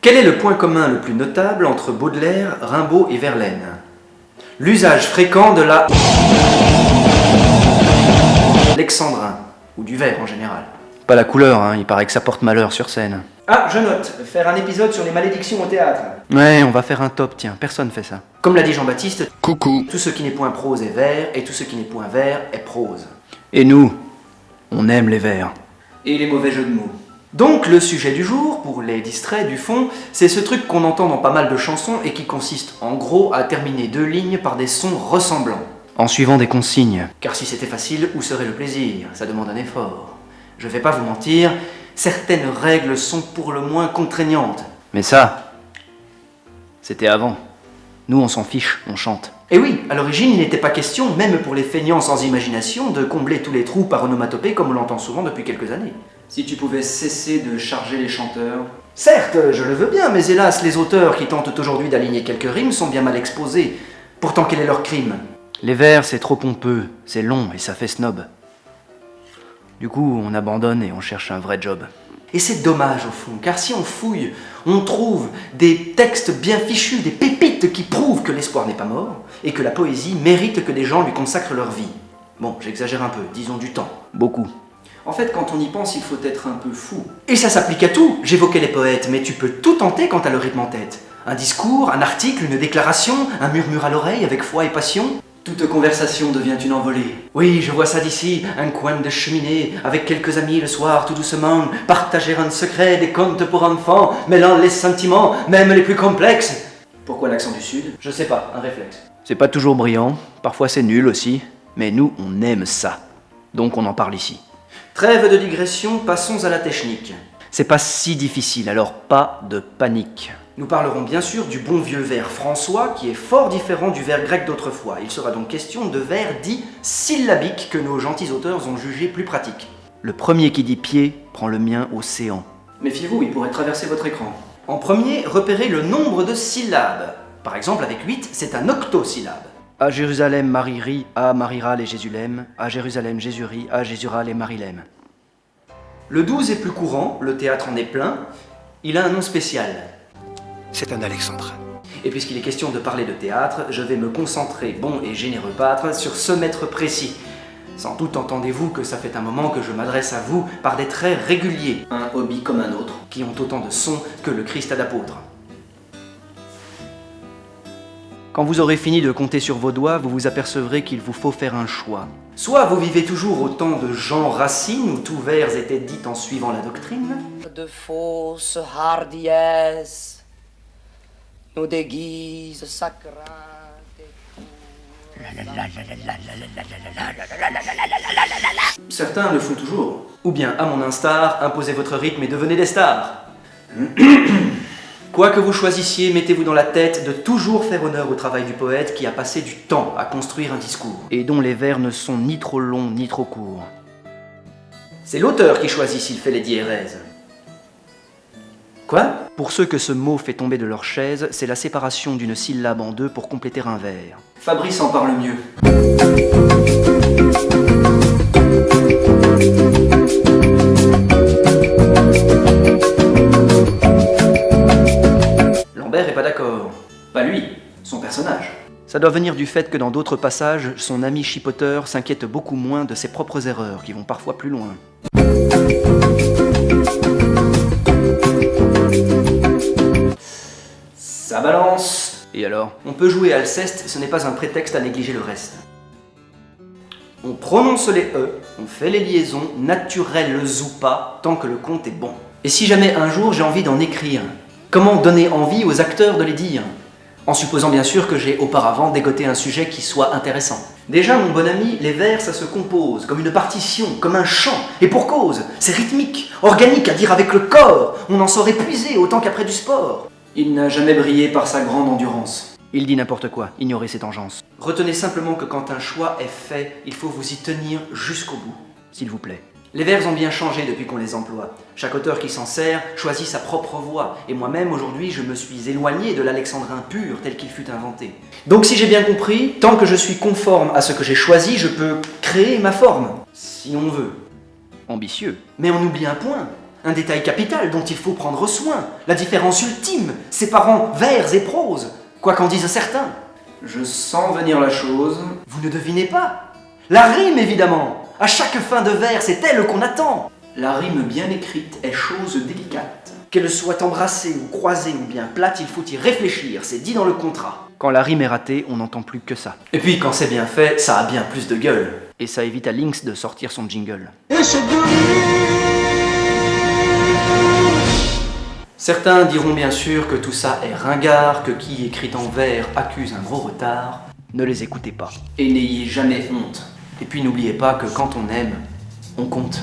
Quel est le point commun le plus notable entre Baudelaire, Rimbaud et Verlaine? L'usage fréquent de la... Alexandrin, ou du vers en général. Pas la couleur, hein, il paraît que ça porte malheur sur scène. Ah, je note, faire un épisode sur les malédictions au théâtre. Ouais, on va faire un top, tiens, personne fait ça. Comme l'a dit Jean-Baptiste, coucou. Tout ce qui n'est point prose est vers, et tout ce qui n'est point vers est prose. Et nous, on aime les vers. Et les mauvais jeux de mots. Donc le sujet du jour, pour les distraits du fond, c'est ce truc qu'on entend dans pas mal de chansons et qui consiste en gros à terminer 2 lignes par des sons ressemblants. En suivant des consignes. Car si c'était facile, où serait le plaisir? Ça demande un effort. Je vais pas vous mentir, certaines règles sont pour le moins contraignantes. Mais ça, c'était avant. Nous on s'en fiche, on chante. Et oui, à l'origine il n'était pas question, même pour les feignants sans imagination, de combler tous les trous par onomatopée comme on l'entend souvent depuis quelques années. Si tu pouvais cesser de charger les chanteurs... Certes, je le veux bien, mais hélas, les auteurs qui tentent aujourd'hui d'aligner quelques rimes sont bien mal exposés. Pourtant, quel est leur crime? Les vers, c'est trop pompeux, c'est long et ça fait snob. Du coup, on abandonne et on cherche un vrai job. Et c'est dommage au fond, car si on fouille, on trouve des textes bien fichus, des pépites qui prouvent que l'espoir n'est pas mort et que la poésie mérite que des gens lui consacrent leur vie. Bon, j'exagère un peu, disons du temps. Beaucoup. En fait, quand on y pense, il faut être un peu fou. Et ça s'applique à tout. J'évoquais les poètes, mais tu peux tout tenter quand t'as le rythme en tête. Un discours, un article, une déclaration, un murmure à l'oreille avec foi et passion. Toute conversation devient une envolée. Oui, je vois ça d'ici, un coin de cheminée, avec quelques amis le soir, tout doucement, partager un secret, des contes pour enfants, mêlant les sentiments, même les plus complexes. Pourquoi l'accent du Sud? Je sais pas, un réflexe. C'est pas toujours brillant, parfois c'est nul aussi, mais nous, on aime ça. Donc on en parle ici. Trêve de digression, passons à la technique. C'est pas si difficile, alors pas de panique. Nous parlerons bien sûr du bon vieux vers François, qui est fort différent du vers grec d'autrefois. Il sera donc question de vers dits syllabiques que nos gentils auteurs ont jugé plus pratiques. Le premier qui dit pied prend le mien océan. Méfiez-vous, il pourrait traverser votre écran. En premier, repérez le nombre de syllabes. Par exemple, avec 8, c'est un octosyllabe. À Jérusalem, Marie rit, à Marie râle et Jésus l'aime. À Jérusalem, Jésus rit, à Jésus râle et Marie l'aime. Le 12 est plus courant, le théâtre en est plein. Il a un nom spécial. C'est un alexandrin. Et puisqu'il est question de parler de théâtre, je vais me concentrer, bon et généreux pâtre, sur ce maître précis. Sans doute entendez-vous que ça fait un moment que je m'adresse à vous par des traits réguliers, un hobby comme un autre, qui ont autant de sons que le Christ a d'apôtres. Quand vous aurez fini de compter sur vos doigts, vous vous apercevrez qu'il vous faut faire un choix. Soit vous vivez toujours au temps de Jean Racine, où tout vers était dit en suivant la doctrine. De fausses hardiesses nous déguisent sa crainte et Certains le font toujours. Ou bien, à mon instar, imposez votre rythme et devenez des stars. Quoi que vous choisissiez, mettez-vous dans la tête de toujours faire honneur au travail du poète qui a passé du temps à construire un discours. Et dont les vers ne sont ni trop longs ni trop courts. C'est l'auteur qui choisit s'il fait les diérèses. Quoi? Pour ceux que ce mot fait tomber de leur chaise, c'est la séparation d'une syllabe en deux pour compléter un vers. Fabrice en parle mieux. Lambert est pas d'accord. Pas lui, son personnage. Ça doit venir du fait que dans d'autres passages, son ami chipoteur s'inquiète beaucoup moins de ses propres erreurs, qui vont parfois plus loin. Ça balance. Et alors? On peut jouer Alceste, ce n'est pas un prétexte à négliger le reste. On prononce les E, on fait les liaisons, naturelles ou pas, tant que le compte est bon. Et si jamais un jour j'ai envie d'en écrire, comment donner envie aux acteurs de les dire? En supposant bien sûr que j'ai auparavant dégoté un sujet qui soit intéressant. Déjà, mon bon ami, les vers, ça se compose, comme une partition, comme un chant, et pour cause, c'est rythmique, organique, à dire avec le corps, on en sort épuisé autant qu'après du sport. Il n'a jamais brillé par sa grande endurance. Il dit n'importe quoi, ignorez ces tangences. Retenez simplement que quand un choix est fait, il faut vous y tenir jusqu'au bout, s'il vous plaît. Les vers ont bien changé depuis qu'on les emploie. Chaque auteur qui s'en sert choisit sa propre voie. Et moi-même, aujourd'hui, je me suis éloigné de l'alexandrin pur tel qu'il fut inventé. Donc si j'ai bien compris, tant que je suis conforme à ce que j'ai choisi, je peux créer ma forme. Si on veut. Ambitieux. Mais on oublie un point. Un détail capital dont il faut prendre soin. La différence ultime, séparant vers et prose, quoi qu'en disent certains. Je sens venir la chose. Vous ne devinez pas? La rime, évidemment. À chaque fin de vers, c'est elle qu'on attend. La rime bien écrite est chose délicate. Qu'elle soit embrassée ou croisée ou bien plate, il faut y réfléchir, c'est dit dans le contrat. Quand la rime est ratée, on n'entend plus que ça. Et puis quand c'est bien fait, ça a bien plus de gueule. Et ça évite à Lynx de sortir son jingle. Certains diront bien sûr que tout ça est ringard, que qui écrit en vers accuse un gros retard. Ne les écoutez pas. Et n'ayez jamais honte. Et puis n'oubliez pas que quand on aime, on compte.